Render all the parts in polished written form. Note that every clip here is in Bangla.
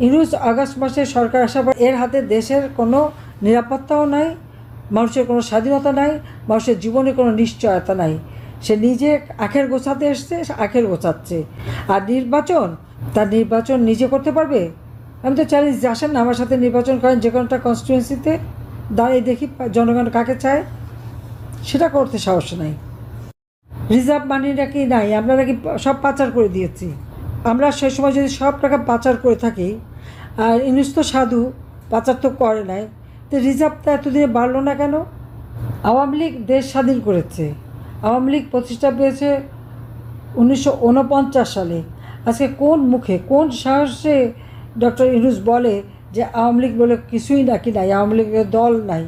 ইউনুস আগস্ট মাসে সরকার আসার পর এর হাতে দেশের কোনো নিরাপত্তাও নাই, মানুষের কোনো স্বাধীনতা নাই, মানুষের জীবনে কোনো নিশ্চয়তা নাই। সে নিজে আখের গোছাতে এসছে, আখের গোছাচ্ছে। আর তার নির্বাচন নিজে করতে পারবে? আমি তো চ্যালেঞ্জ, আসেন না আমার সাথে নির্বাচন করেন যে কোনোটা কনস্টিটুয়েন্সিতে, দাঁড়িয়ে দেখি জনগণ কাকে চায়। সেটা করতে সাহস নাই। রিজার্ভ মানি নাকি নাই, আমরা নাকি সব পাচার করে দিয়েছি। আমরা সেই সময় যদি সব টাকা পাচার করে থাকি, আর ইউনুস তো সাধু, পাচার তো করে নাই, তো রিজার্ভটা এতদিনে বাড়লো না কেন? আওয়ামী লীগ দেশ স্বাধীন করেছে। আওয়ামী লীগ প্রতিষ্ঠা পেয়েছে 1949 সালে। আজকে কোন মুখে, কোন সাহসে ডক্টর ইউনুস বলে যে আওয়ামী লীগ বলে কিছুই নাকি নাই, আওয়ামী লীগের দল নাই?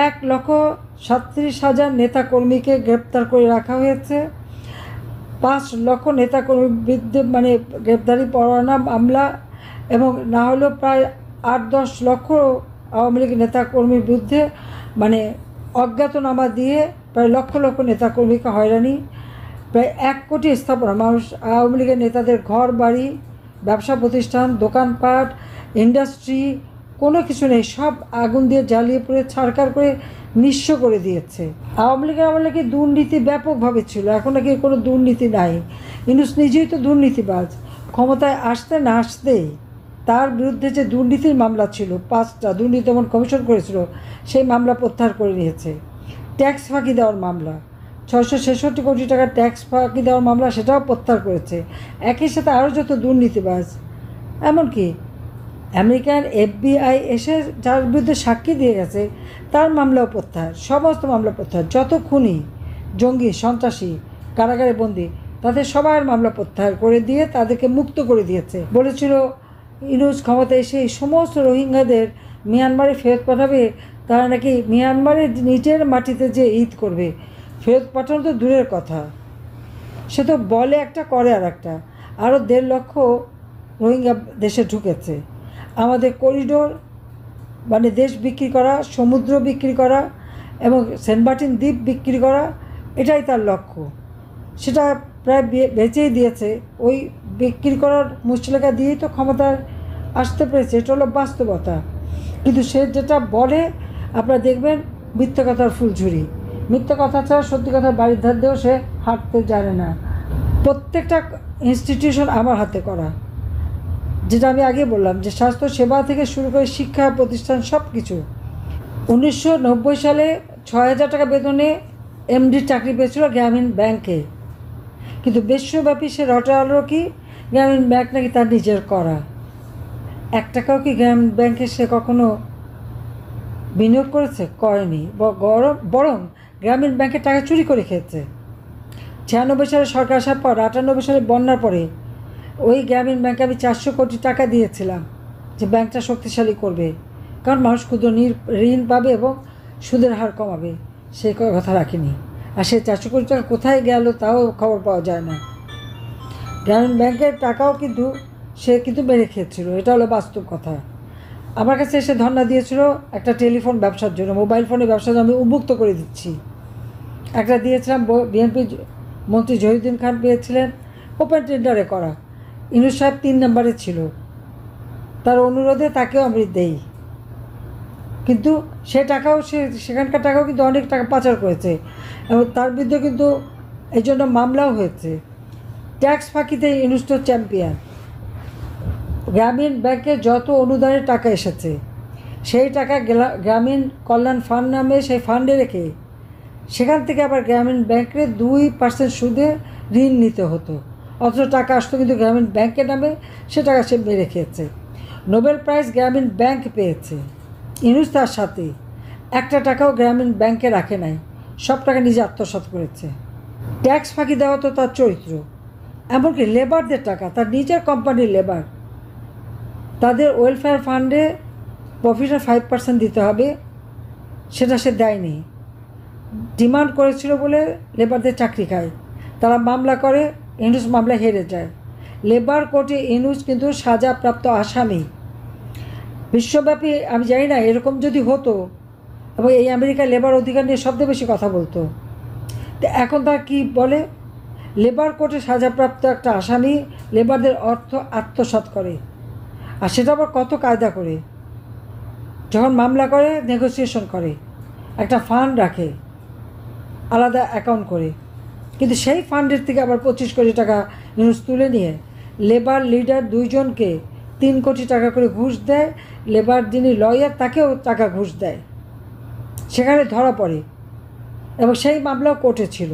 1,37,000 নেতাকর্মীকে গ্রেপ্তার করে রাখা হয়েছে। 5 লক্ষ নেতাকর্মীর বিরুদ্ধে গ্রেপ্তারি পরোয়ানা মামলা, এবং না হলেও প্রায় 8-10 লক্ষ আওয়ামী লীগ নেতাকর্মীর বিরুদ্ধে অজ্ঞাতনামা দিয়ে প্রায় লক্ষ লক্ষ নেতাকর্মীকে হয়রানি। প্রায় 1 কোটি স্থাপনা, মানুষ আওয়ামী লীগের নেতাদের ঘর বাড়ি, ব্যবসা প্রতিষ্ঠান, দোকানপাট, ইন্ডাস্ট্রি, কোনো কিছু নেই, সব আগুন দিয়ে জ্বালিয়ে পুড়ে ছারখার করে নিঃস্ব করে দিয়েছে। আওয়ামী লীগের আমলে কি দুর্নীতি ব্যাপকভাবে ছিল, এখন নাকি কোনো দুর্নীতি নাই। ইউনুস নিজেই তো দুর্নীতিবাজ। ক্ষমতায় আসতে না আসতেই তার বিরুদ্ধে যে দুর্নীতির মামলা ছিল, 5টা দুর্নীতি দমন কমিশন করেছিল, সেই মামলা প্রত্যাহার করে নিয়েছে। ট্যাক্স ফাঁকি দেওয়ার মামলা, 666 কোটি টাকার ট্যাক্স ফাঁকি দেওয়ার মামলা, সেটাও প্রত্যাহার করেছে। একই সাথে আরও যত দুর্নীতিবাজ, এমনকি আমেরিকান FBI এসে যার বিরুদ্ধে সাক্ষী দিয়ে গেছে তার মামলাও প্রত্যাহার, সমস্ত মামলা প্রত্যাহার। যত খুনি, জঙ্গি, সন্ত্রাসী কারাগারে বন্দী, তাদের সবার মামলা প্রত্যাহার করে দিয়ে তাদেরকে মুক্ত করে দিয়েছে। বলেছিল ইউনুস ক্ষমতায় এসে এই সমস্ত রোহিঙ্গাদের মিয়ানমারে ফেরত পাঠাবে, তারা নাকি মিয়ানমারের নিজের মাটিতে যে ঈদ করবে। ফেরত পাঠানো তো দূরের কথা, সে তো বলে একটা করে আর একটা। আরও 1.5 লক্ষ রোহিঙ্গা দেশে ঢুকেছে। আমাদের করিডোর দেশ বিক্রি করা, সমুদ্র বিক্রি করা এবং সেন্ট মার্টিন দ্বীপ বিক্রি করা, এটাই তার লক্ষ্য। সেটা প্রায় বেচেই দিয়েছে। ওই বিক্রি করার মুচলেখা দিয়েই তো ক্ষমতায় আসতে পেরেছে, এটা হলো বাস্তবতা। কিন্তু সে যেটা বলে আপনারা দেখবেন মিথ্যে কথার ফুলঝুরি। মিথ্যে কথা ছাড়া সত্যি কথার বাড়ির ধার দিয়েও সে হাঁটতে জানে না। প্রত্যেকটা ইনস্টিটিউশন আমার হাতে করা, যেটা আমি আগে বললাম, যে স্বাস্থ্য সেবা থেকে শুরু করে শিক্ষা প্রতিষ্ঠান সব কিছু। 1990 সালে 6,000 টাকা বেতনে MD চাকরি পেয়েছিল গ্রামীণ ব্যাংকে, কিন্তু বিশ্বব্যাপী সে রটালো কি গ্রামীণ ব্যাংক নাকি তার নিজের করা। 1 টাকাও কি গ্রামীণ ব্যাংকে সে কখনো বিনিয়োগ করেছে? করেনি। বরং গ্রামীণ ব্যাংকের টাকা চুরি করে খেয়েছে। 96 সালে সরকার আসার পর, 98 সালে বন্যার পরে ওই গ্রামীণ ব্যাংকে আমি 400 কোটি টাকা দিয়েছিলাম যে ব্যাংকটা শক্তিশালী করবে, কারণ মানুষ ক্ষুদ্র ঋণ পাবে এবং সুদের হার কমাবে। সেই কথা রাখিনি। আর সেই 400 কোটি টাকা কোথায় গেল তাও খবর পাওয়া যায় না। গ্রামীণ ব্যাংকের টাকাও কিন্তু সে মেরে খেয়েছিল, এটা হলো বাস্তব কথা। আমার কাছে এসে ধর্ণা দিয়েছিল একটা টেলিফোন ব্যবসার জন্য, মোবাইল ফোনের ব্যবসার জন্য আমি উন্মুক্ত করে দিচ্ছি। একটা দিয়েছিলাম, বিএনপি মন্ত্রী জহিরুদ্দিন খান পেয়েছিলেন, ওপেন টেন্ডারে করা। ইউনুস সাহেব 3 নম্বরে ছিল, তার অনুরোধে তাকেও আমি দেই। কিন্তু সেখানকার টাকাও কিন্তু অনেক টাকা পাচার করেছে, এবং তার বিরুদ্ধে কিন্তু এই জন্য মামলাও হয়েছে। ট্যাক্স ফাঁকিতে ইউনুস তো চ্যাম্পিয়ন। গ্রামীণ ব্যাংকে যত অনুদানের টাকা এসেছে, সেই টাকা গ্রামীণ কল্যাণ ফান্ড নামে সেই ফান্ডে রেখে সেখান থেকে আবার গ্রামীণ ব্যাংকে 2% সুদে ঋণ নিতে হতো, অথচ টাকা আসতো কিন্তু গ্রামীণ ব্যাংকের নামে। সে টাকা সে মেরে খেয়েছে। নোবেল প্রাইজ গ্রামীণ ব্যাংক পেয়েছে। ইউনুস তার সাথে 1 টাকাও গ্রামীণ ব্যাংকে রাখে নাই, সব টাকা নিজে আত্মসাৎ করেছে। ট্যাক্স ফাঁকি দেওয়া তো তার চরিত্র। এমনকি লেবারদের টাকা, তার নিজের কোম্পানির লেবার, তাদের ওয়েলফেয়ার ফান্ডে প্রফিটের 5% দিতে হবে, সেটা সে দেয়নি। ডিমান্ড করেছিল বলে লেবারদের চাকরি খায়, তারা মামলা করে, ইউনুস মামলা হেরে যায়। লেবার কোর্টে ইউনুস কিন্তু সাজাপ্রাপ্ত আসামি। বিশ্বব্যাপী আমি জানি না, এরকম যদি হতো, এবং এই আমেরিকার লেবার অধিকার নিয়ে সবচেয়ে বেশি কথা বলতো, তো এখন তার কি বলে, লেবার কোর্টে সাজাপ্রাপ্ত একটা আসামি লেবারদের অর্থ আত্মসাৎ করে। আর সেটা আবার কত কায়দা করে, যখন মামলা করে নেগোসিয়েশন করে, একটা ফান্ড রাখে আলাদা অ্যাকাউন্ট করে, কিন্তু সেই ফান্ডের থেকে আবার 25 কোটি টাকা ইউনুস তুলে নিয়ে লেবার লিডার 2 জনকে 3 কোটি টাকা করে ঘুষ দেয়, লেবার যিনি লয়ার তাকেও টাকা ঘুষ দেয়, সেখানে ধরা পড়ে এবং সেই মামলাও কোর্টে ছিল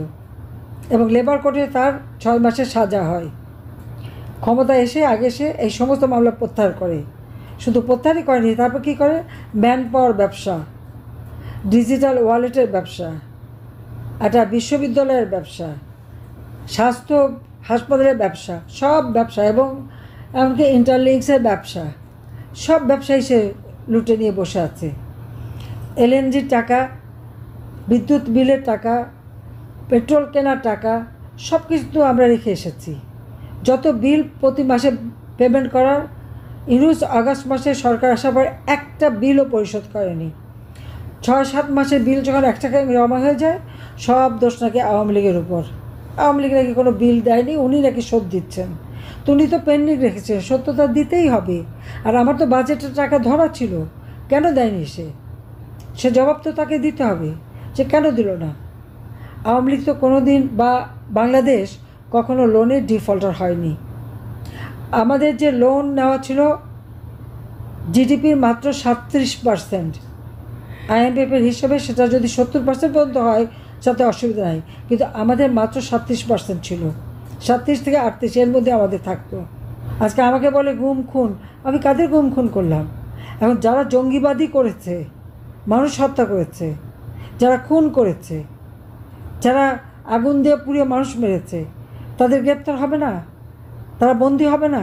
এবং লেবার কোর্টে তার 6 মাসের সাজা হয়। ক্ষমতা আগে এসে এই সমস্ত মামলা প্রত্যাহার করে, শুধু প্রত্যাহারই করেনি, তারপর কী করে, ম্যান পাওয়ার ব্যবসা, ডিজিটাল ওয়ালেটের ব্যবসা, একটা বিশ্ববিদ্যালয়ের ব্যবসা, স্বাস্থ্য হাসপাতালের ব্যবসা, সব ব্যবসা, এবং এমনকি ইন্টারলিঙ্কসের ব্যবসা, সব ব্যবসায়ী সে লুটে নিয়ে বসে আছে। এলএনজির টাকা, বিদ্যুৎ বিলের টাকা, পেট্রোল কেনার টাকা, সব কিছু তো আমরা রেখে এসেছি। যত বিল প্রতি মাসে পেমেন্ট করার, ইউনুস আগস্ট মাসে সরকার আসার পর একটা বিলও পরিশোধ করেনি। 6-7 মাসের বিল যখন এক টাকায় জমা হয়ে যায়, সব দোষ নাকি আওয়ামী লীগের উপর। আওয়ামী লীগ নাকি কোনো বিল দেয়নি, উনি নাকি শোধ দিচ্ছেন। তো উনি তো পেন্ডিং রেখেছেন, সত্যতা দিতেই হবে। আর আমার তো বাজেটের টাকা ধরা ছিল, কেন দেয়নি সে জবাব তো তাকে দিতে হবে, যে কেন দিল না। আওয়ামী লীগ তো কোনো দিন বা বাংলাদেশ কখনো লোনের ডিফল্টার হয়নি। আমাদের যে লোন নেওয়া ছিল জিডিপির মাত্র 37%, আইএমএফের হিসেবে সেটা যদি 70% পর্যন্ত হয় তাতে অসুবিধা নাই, কিন্তু আমাদের মাত্র 37% ছিল, 37 থেকে 38 এর মধ্যে আমাদের থাকতো। আজকে আমাকে বলে গুম খুন, আমি কাদের গুম খুন করলাম? এখন যারা জঙ্গিবাদী করেছে, মানুষ হত্যা করেছে, যারা খুন করেছে, যারা আগুন দিয়ে পুড়িয়ে মানুষ মেরেছে, তাদের গ্রেপ্তার হবে না? তারা বন্দী হবে না?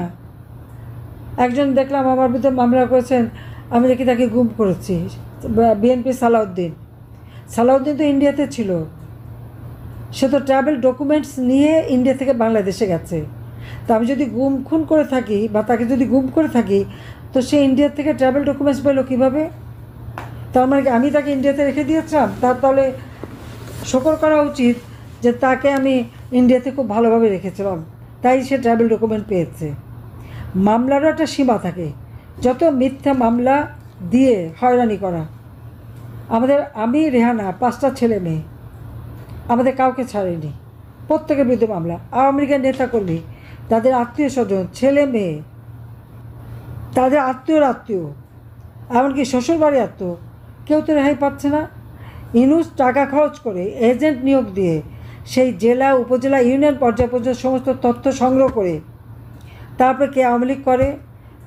একজন দেখলাম আমার বিরুদ্ধে মামলা করেছেন, আমি দেখি তাকে গুম করেছি, বিএনপি সালাউদ্দিন তো ইন্ডিয়াতে ছিল, সে তো ট্রাভেল ডকুমেন্টস নিয়ে ইন্ডিয়া থেকে বাংলাদেশে গেছে। তা আমি যদি গুম খুন করে থাকি বা তাকে যদি গুম করে থাকি, তো সে ইন্ডিয়া থেকে ট্রাভেল ডকুমেন্টস পেলো কীভাবে? তার মানে আমি তাকে ইন্ডিয়াতে রেখে দিয়েছিলাম, তাহলে শকর করা উচিত যে তাকে আমি ইন্ডিয়াতে খুব ভালোভাবে রেখেছিলাম, তাই সে ট্রাভেল ডকুমেন্ট পেয়েছে। মামলারও একটা সীমা থাকে, যত মিথ্যা মামলা দিয়ে হয়রানি করা। আমি রেহানা 5টা ছেলে মেয়ে, আমাদের কাউকে ছাড়েনি, প্রত্যেকের বিরুদ্ধে মামলা। আওয়ামী লীগের নেতাকর্মী, তাদের আত্মীয় স্বজন, ছেলে মেয়ে, তাদের আত্মীয়, এমনকি শ্বশুরবাড়ি আত্মীয়, কেউ তো রেহাই পাচ্ছে না। ইউনুস টাকা খরচ করে এজেন্ট নিয়োগ দিয়ে সেই জেলা, উপজেলা, ইউনিয়ন পর্যায় পর্যন্ত সমস্ত তথ্য সংগ্রহ করে তারপরে কে আওয়ামী লীগ করে,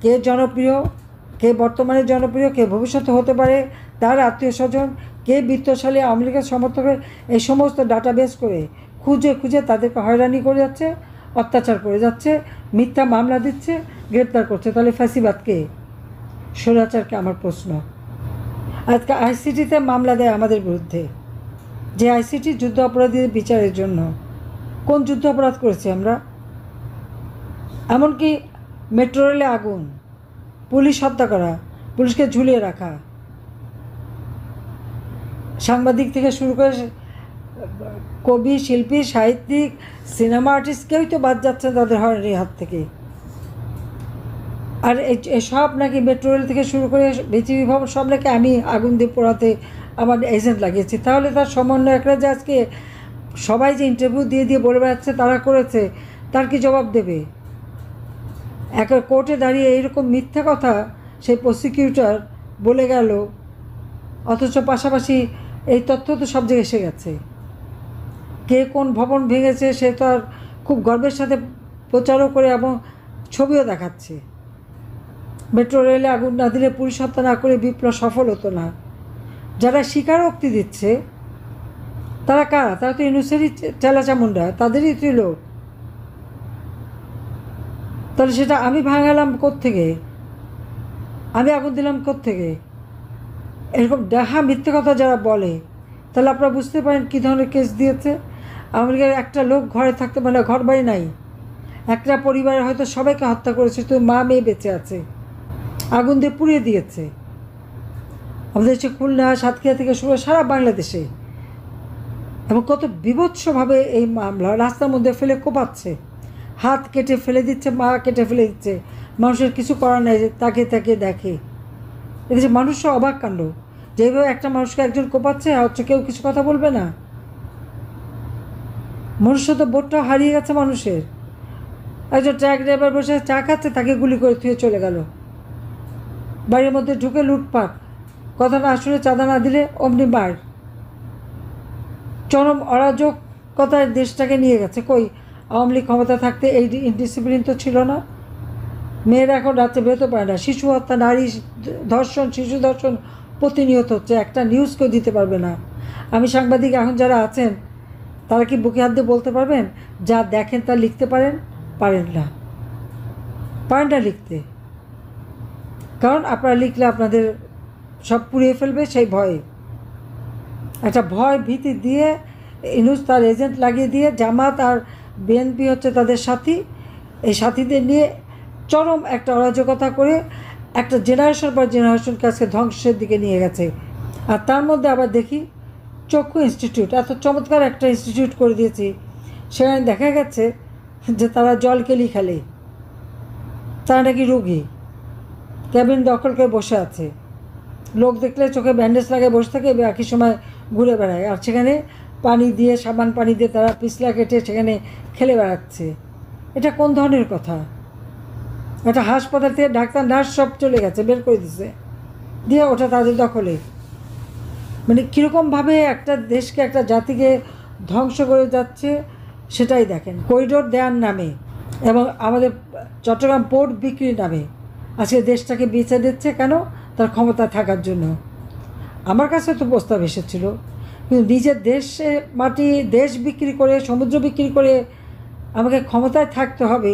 কে জনপ্রিয়, কে বর্তমানে জনপ্রিয়, কে ভবিষ্যতে হতে পারে, তার আত্মীয় স্বজন, কে বিত্তশালী আওয়ামী লীগের সমর্থকের, এই সমস্ত ডাটাবেস করে খুঁজে তাদেরকে হয়রানি করে যাচ্ছে, অত্যাচার করে যাচ্ছে, মিথ্যা মামলা দিচ্ছে, গ্রেপ্তার করছে। তাহলে ফ্যাসিবাদকে, স্বৈরাচারকে? আমার প্রশ্ন। আজকে আইসিটিতে মামলা দেয় আমাদের বিরুদ্ধে, যে আইসিটি যুদ্ধ অপরাধীদের বিচারের জন্য। কোন যুদ্ধ অপরাধ করেছি আমরা? এমনকি মেট্রো রেলে আগুন, পুলিশ হত্যা করা, পুলিশকে ঝুলিয়ে রাখা, সাংবাদিক থেকে শুরু করে কবি, শিল্পী, সাহিত্যিক, সিনেমা আর্টিস্ট, কেউই তো বাদ যাচ্ছে তাদের হয়রানির হাত থেকে। আর সব নাকি মেট্রো রেল থেকে শুরু করে বিজিবি ভবন সব নাকি আমি আগুন দিয়ে পোড়াতে আমার এজেন্ট লাগিয়েছি। তাহলে তার সমন্বয়করা যে আজকে সবাই যে ইন্টারভিউ দিয়ে বলে বেড়াচ্ছে তারা করেছে, তার কি জবাব দেবে? একটা কোর্টে দাঁড়িয়ে এইরকম মিথ্যা কথা সেই প্রসিকিউটর বলে গেল, অথচ পাশাপাশি এই তথ্য তো সব জায়গায় এসে গেছে। কে কোন ভবন ভেঙেছে সে তো আর খুব গর্বের সাথে প্রচারও করে এবং ছবিও দেখাচ্ছে। মেট্রো রেলে আগুন না দিলে, পুলিশ হত্যা না করে বিপ্লব সফল হতো না। যারা স্বীকারোক্তি দিচ্ছে তারা কারা? তারা তো ইউনুসেরই চেলাচামুন্ডা, তাদেরই লোক। তাহলে সেটা আমি ভাঙালাম কোত্থেকে? আমি আগুন দিলাম কোত্থেকে? এরকম দেখা মিথ্যে কথা যারা বলে, তাহলে আপনারা বুঝতে পারেন কী ধরনের কেস দিয়েছে। আমেরিকার একটা লোক ঘরে থাকতে পারে না, ঘর বাড়ি নাই, একটা পরিবারের হয়তো সবাইকে হত্যা করেছে, তো মা মেয়ে বেঁচে আছে, আগুন দিয়ে পুড়িয়ে দিয়েছে। আমাদের হচ্ছে খুলনা, সাতক্ষীরা থেকে শুরু সারা বাংলাদেশে, এবং কত বিভৎসভাবে এই মামলা রাস্তার মধ্যে ফেলে কোপাচ্ছে, হাত কেটে ফেলে দিচ্ছে, মা কেটে ফেলে দিচ্ছে, মানুষের কিছু করার নেই, তাকে তাকে দেখে। এদেশে মানুষও অবাক কাণ্ড, যেভাবে একটা মানুষকে একজন কোপাচ্ছে হচ্ছে কেউ কিছু কথা বলবে না। মনুষ্যত্ব বোধটাও হারিয়ে গেছে মানুষের। একজন ট্রাক ড্রাইভার বসে চা খাচ্ছে, তাকে গুলি করে থুয়ে চলে গেল। বাড়ির মধ্যে ঢুকে লুটপাট, কথা না আসলে চাঁদা না দিলে অমনি মার। চরম অরাজকতায় দেশটাকে নিয়ে গেছে। কই আওয়ামী লীগ ক্ষমতা থাকতে এই ইনডিসিপ্লিন তো ছিল না। মেয়েরা এখন রাত্রে বেরোতে পারে না, শিশু হত্যা, নারী ধর্ষণ, শিশু ধর্ষণ প্রতিনিয়ত হচ্ছে, একটা নিউজ কেউ দিতে পারবে না। আমি সাংবাদিক এখন যারা আছেন তারা কি বুকে হাত দিয়ে বলতে পারবেন যা দেখেন তা লিখতে পারেন? পারেন না, পারেন না লিখতে। কারণ আপনারা লিখলে আপনাদের সব পুড়িয়ে ফেলবে সেই ভয়ে। একটা ভয় ভীতি দিয়ে ইউনূস তার এজেন্ট লাগিয়ে দিয়ে জামাত আর বিএনপি হচ্ছে তাদের সাথী, এই সাথীদের নিয়ে চরম একটা অরাজকতা করে একটা জেনারেশন পর জেনারেশনকে আজকে ধ্বংসের দিকে নিয়ে গেছে। আর তার মধ্যে আবার দেখি চক্ষু ইনস্টিটিউট, এত চমৎকার একটা ইনস্টিটিউট করে দিয়েছি, সেখানে দেখা গেছে যে তারা জলকেলি খেলে, তারা নাকি রোগী, ক্যাবিন দখল করে বসে আছে, লোক দেখলে চোখে ব্যান্ডেজ লাগিয়ে বসে থাকে, একই সময় ঘুরে বেড়ায়। আর সেখানে পানি দিয়ে, সাবান পানি দিয়ে তারা পিছলা কেটে সেখানে খেলে বেড়াচ্ছে। এটা কোন ধরনের কথা? একটা হাসপাতাল থেকে ডাক্তার নার্স সব চলে গেছে, বের করে দিছে, দিয়ে ওটা তাদের দখলে। মানে কীরকমভাবে একটা দেশকে, একটা জাতিকে ধ্বংস করে যাচ্ছে সেটাই দেখেন। করিডোর দেওয়ার নামে এবং আমাদের চট্টগ্রাম পোর্ট বিক্রির নামে আজকে দেশটাকে বেঁচে দিচ্ছে। কেন? তার ক্ষমতা থাকার জন্য। আমার কাছে তো প্রস্তাব এসেছিল, কিন্তু নিজের দেশে মাটি, দেশ বিক্রি করে, সমুদ্র বিক্রি করে আমাকে ক্ষমতায় থাকতে হবে,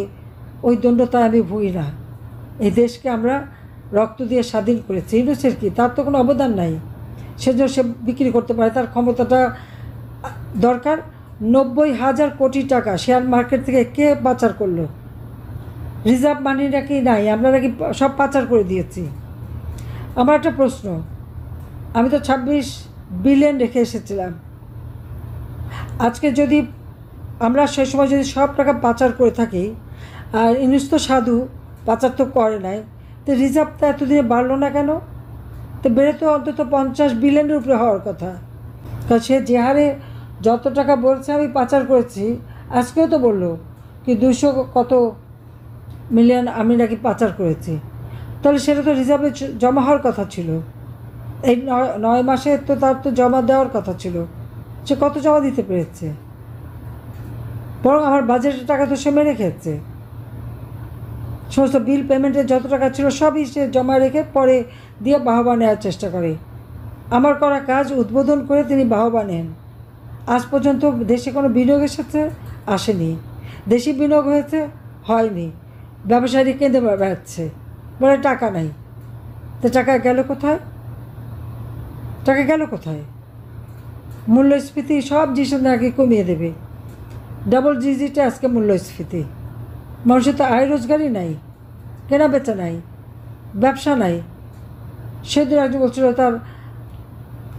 ওই দণ্ডতায় আমি ভুগি না। এই দেশকে আমরা রক্ত দিয়ে স্বাধীন করেছি। ইউনূসের কি, তার তো কোনো অবদান নাই, সেজন্য সে বিক্রি করতে পারে। তার ক্ষমতাটা দরকার। 90,000 কোটি টাকা শেয়ার মার্কেট থেকে কে পাচার করলো? রিজার্ভ মানি নাকি নাই, আমরা নাকি সব পাচার করে দিয়েছি। আমার একটা প্রশ্ন, আমি তো 26 বিলিয়ন রেখে এসেছিলাম। আজকে যদি আমরা সেই সময় যদি সব টাকা পাচার করে থাকি, আর ইউনূস তো সাধু, পাচার তো করে নাই, তো রিজার্ভটা এতদিনে বাড়লো না কেন? তো বেড়ে তো অন্তত 50 বিলিয়নের উপরে হওয়ার কথা। কারণ সে যে হারে যত টাকা বলছে আমি পাচার করেছি, আজকেও তো বললো কি 200 কত মিলিয়ন আমি নাকি পাচার করেছি। তাহলে সেটা তো রিজার্ভে জমা হওয়ার কথা ছিল। এই 9 মাসে তো তার তো জমা দেওয়ার কথা ছিল। সে কত জমা দিতে পেরেছে? বরং আমার বাজেটের টাকা তো সে মেরে খেয়েছে। সমস্ত বিল পেমেন্টের যত টাকা ছিল সবই সে জমা রেখে পরে দিয়ে বাহবা নেওয়ার চেষ্টা করে। আমার করা কাজ উদ্বোধন করে তিনি বাহবা নেন। আজ পর্যন্ত দেশে কোনো বিনিয়োগ এসেছে? আসেনি। দেশি বিনিয়োগ হয়েছে? হয়নি। ব্যবসায়ী কেঁদে বেড়াচ্ছে, বলে টাকা নাই। তো টাকা গেল কোথায়? টাকা গেল কোথায়? মূল্যস্ফীতি সব জিনিস নাকি কমিয়ে দেবে, ডাবল ডিজিটে আজকে মূল্যস্ফীতি। মানুষের তো আয় রোজগারই নাই, কেনা বেচা নাই, ব্যবসা নাই। সেদিন একজন বলছিল তার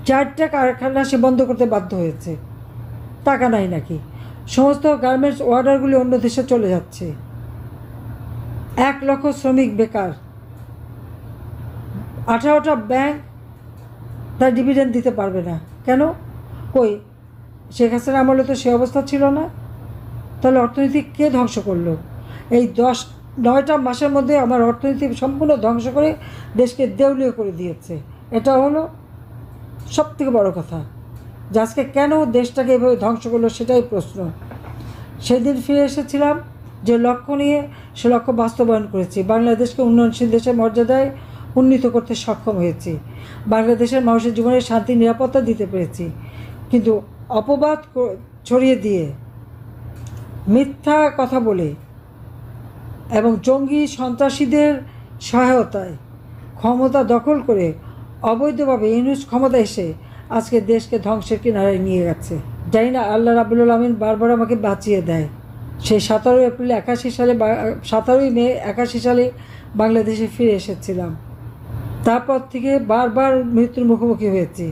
4টা কারখানা সে বন্ধ করতে বাধ্য হয়েছে, টাকা নাই নাকি। সমস্ত গার্মেন্টস অর্ডারগুলি অন্য দেশে চলে যাচ্ছে। 1 লক্ষ শ্রমিক বেকার। 18টা ব্যাংক তার ডিভিডেন্ড দিতে পারবে না। কেন? কই শেখ হাসিনার আমলে তো সে অবস্থা ছিল না। তাহলে অর্থনীতি কে ধ্বংস করলো? এই 9টা মাসের মধ্যে আমার অর্থনীতি সম্পূর্ণ ধ্বংস করে দেশকে দেউলিয়া করে দিয়েছে। এটা হলো সবথেকে বড় কথা। যে আজকে কেন দেশটাকে এভাবে ধ্বংস করলো সেটাই প্রশ্ন। সেদিন ফিরে এসেছিলাম যে লক্ষ্য নিয়ে, সে লক্ষ্য বাস্তবায়ন করেছি। বাংলাদেশকে উন্নয়নশীল দেশের মর্যাদায় উন্নীত করতে সক্ষম হয়েছি। বাংলাদেশের মানুষের জীবনে শান্তি, নিরাপত্তা দিতে পেরেছি। কিন্তু অপবাদ ছড়িয়ে দিয়ে, মিথ্যা কথা বলে এবং জঙ্গি সন্ত্রাসীদের সহায়তায় ক্ষমতা দখল করে অবৈধভাবে ইউনূস ক্ষমতা এসে আজকে দেশকে ধ্বংসের কিনারায় নিয়ে গেছে। জানি না আল্লাহ রাব্বুল আলামিন বারবার আমাকে বাঁচিয়ে দেয়। সেই 17 এপ্রিল 81 সালে, 17ই মে 81 সালে বাংলাদেশে ফিরে এসেছিলাম। তারপর থেকে বারবার মৃত্যুর মুখোমুখি হয়েছি,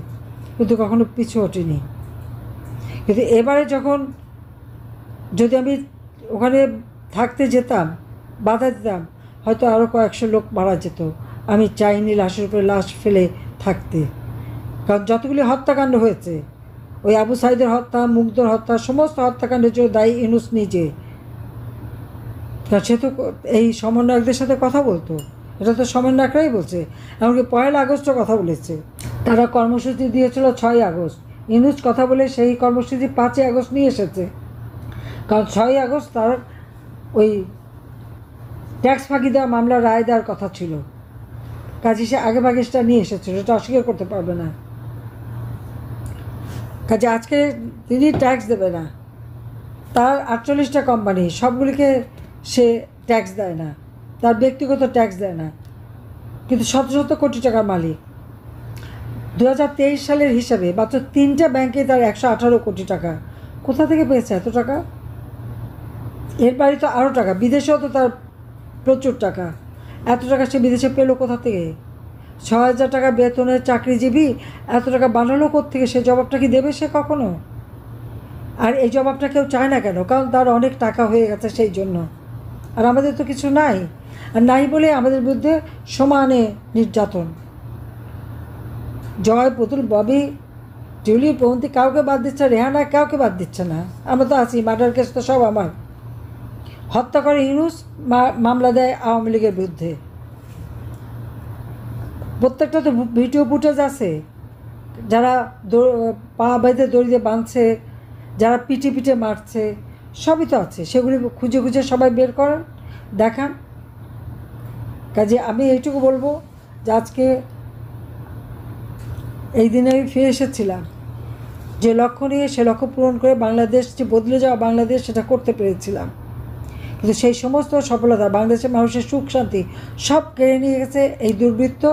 কিন্তু কখনো পিছু হটিনি। কিন্তু এবারে যখন যদি আমি ওখানে থাকতে যেতাম, বাধা দিতাম, হয়তো আরও কয়েকশো লোক মারা যেত। আমি চাইনি লাশের উপরে লাশ ফেলে থাকতে। কারণ যতগুলি হত্যাকাণ্ড হয়েছে, ওই আবু সাইদের হত্যা, মুগ্ধর হত্যা, সমস্ত হত্যাকাণ্ডের জন্য দায়ী ইউনূস নিজে। কারণ সে তো এই সমন্বয়কদের সাথে কথা বলতো, এটা তো সমন্বয়করাই বলছে। এমনকি 1 আগস্টও কথা বলেছে। তারা কর্মসূচি দিয়েছিল 6 আগস্ট, ইউনূস কথা বলে সেই কর্মসূচি 5 আগস্ট নিয়ে এসেছে। কারণ 6 আগস্ট তার ওই ট্যাক্স ফাঁকি দেওয়া মামলার রায় দেওয়ার কথা ছিল, কাজে সে আগে ভাগে সেটা নিয়ে এসেছিল, এটা অস্বীকার করতে পারবে না। কাজে আজকে তিনি ট্যাক্স দেবে না। তার 48টা কোম্পানি, সবগুলিকে সে ট্যাক্স দেয় না, তার ব্যক্তিগত ট্যাক্স দেয় না, কিন্তু শত শত কোটি টাকার মালিক। 2023 সালের হিসাবে মাত্র 3টা ব্যাংকে তার 118 কোটি টাকা। কোথা থেকে পেয়েছে এত টাকা? এর বাড়ি তো আরও টাকা, বিদেশেও তো তার প্রচুর টাকা। এত টাকা সে বিদেশে পেলো কোথা থেকে? 6,000 টাকা বেতনের চাকরিজীবী এত টাকা বানালো কোত্থেকে? সে জবাবটা কি দেবে সে কখনো? আর এই জবাবটা কেউ চায় না কেন? কারণ তার অনেক টাকা হয়ে গেছে সেই জন্য। আর আমাদের তো কিছু নাই, আর নাই বলে আমাদের বিরুদ্ধে সমানে নির্যাতন। জয়, পুতুল, ববি, টিউলি, পবন্তী কাউকে বাদ দিচ্ছে, রেহানা কাউকে বাদ দিচ্ছে না। আমরা তো আছি, মার্ডার কেস তো সব আমার। হত্যা করে ইউনূস, মামলা দেয় আওয়ামী লীগের বিরুদ্ধে। প্রত্যেকটা তো ভিডিও ফুটেজ আছে, যারা পা বেঁধে দড়ি দিয়ে বাঁধছে, যারা পিঠে পিঠে মারছে, সবই তো আছে। সেগুলি খুঁজে খুঁজে সবাই বের করেন, দেখান। কাজে আমি এইটুকু বলবো যে আজকে এই দিনে আমি ফিরে এসেছিলাম, যে লক্ষ্য নিয়ে সে লক্ষ্য পূরণ করে বাংলাদেশ যে বদলে যাওয়া বাংলাদেশ, সেটা করতে পেরেছিলাম। কিন্তু সেই সমস্ত সফলতা, বাংলাদেশের মানুষের সুখ শান্তি সব কেড়ে নিয়ে গেছে এই দুর্বৃত্ত,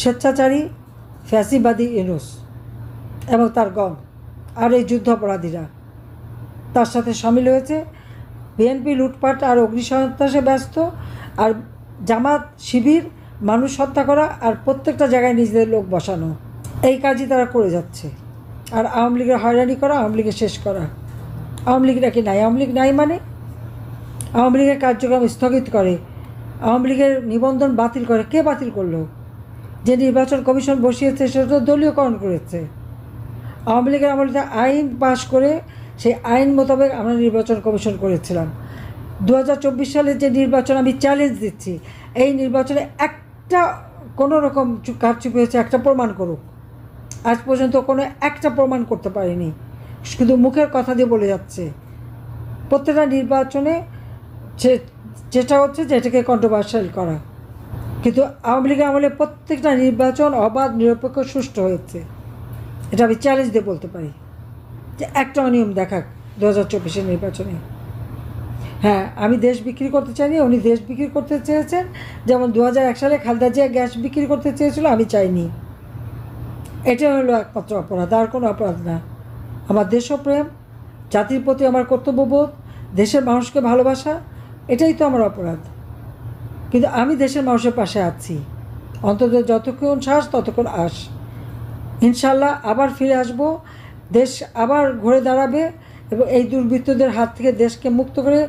স্বেচ্ছাচারী, ফ্যাসিবাদী ইউনূস এবং তার গং। আর এই যুদ্ধাপরাধীরা তার সাথে সামিল হয়েছে। বিএনপি লুটপাট আর অগ্নিসন্ত্রাসে ব্যস্ত, আর জামাত শিবির মানুষ হত্যা করা আর প্রত্যেকটা জায়গায় নিজেদের লোক বসানো, এই কাজই তারা করে যাচ্ছে। আর আওয়ামী লীগের হয়রানি করা, আওয়ামী লীগের শেষ করা। আওয়ামী লীগ নাকি নাই? আওয়ামী লীগ নাই মানে আওয়ামী লীগের কার্যক্রম স্থগিত করে, আওয়ামী লীগের নিবন্ধন বাতিল করে। কে বাতিল করলো? যে নির্বাচন কমিশন বসিয়েছে সেটা তো দলীয়করণ করেছে। আওয়ামী লীগের আমলে আইন পাশ করে সেই আইন মোতাবেক আমরা নির্বাচন কমিশন করেছিলাম। 2024 সালের যে নির্বাচন আমি চ্যালেঞ্জ দিচ্ছি, এই নির্বাচনে একটা কোনো রকম কারচুপি হয়েছে একটা প্রমাণ করুক। আজ পর্যন্ত কোনো একটা প্রমাণ করতে পারেনি, শুধু মুখের কথা দিয়ে বলে যাচ্ছে। প্রত্যেকটা নির্বাচনে চেষ্টা হচ্ছে যে এটাকে কন্ট্রোভার্সিয়াল করা, কিন্তু আওয়ামী লীগের আমলে প্রত্যেকটা নির্বাচন অবাধ, নিরপেক্ষ, সুষ্ঠু হয়েছে। এটা আমি চ্যালেঞ্জ দিয়ে বলতে পারি যে একটা অনিয়ম দেখাক 2024 নির্বাচনে। হ্যাঁ, আমি দেশ বিক্রি করতে চাইনি, উনি দেশ বিক্রি করতে চেয়েছেন। যেমন 2001 সালে খালেদা জিয়া গ্যাস বিক্রি করতে চেয়েছিল, আমি চাইনি। এটা হলো একমাত্র অপরাধ, আর কোনো অপরাধ না। আমার দেশপ্রেম, জাতির প্রতি আমার কর্তব্যবোধ, দেশের মানুষকে ভালোবাসা, এটাই তো আমার অপরাধ। কিন্তু আমি দেশের মানুষের পাশে আছি, অন্তত যতক্ষণ শ্বাস ততক্ষণ আস। ইনশাল্লাহ আবার ফিরে আসব, দেশ আবার ঘুরে দাঁড়াবে এবং এই দুর্বৃত্তদের হাত থেকে দেশকে মুক্ত করে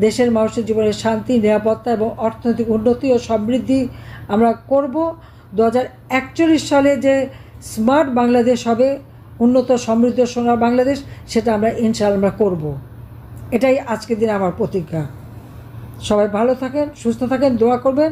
দেশের মানুষের জীবনে শান্তি, নিরাপত্তা এবং অর্থনৈতিক উন্নতি ও সমৃদ্ধি আমরা করব। 2041 সালে যে স্মার্ট বাংলাদেশ হবে, উন্নত সমৃদ্ধ সোনার বাংলাদেশ, সেটা আমরা ইনশাআল্লাহ আমরা করব। এটাই আজকের দিনে আমার প্রতিজ্ঞা। সবাই ভালো থাকেন, সুস্থ থাকেন, দোয়া করবেন।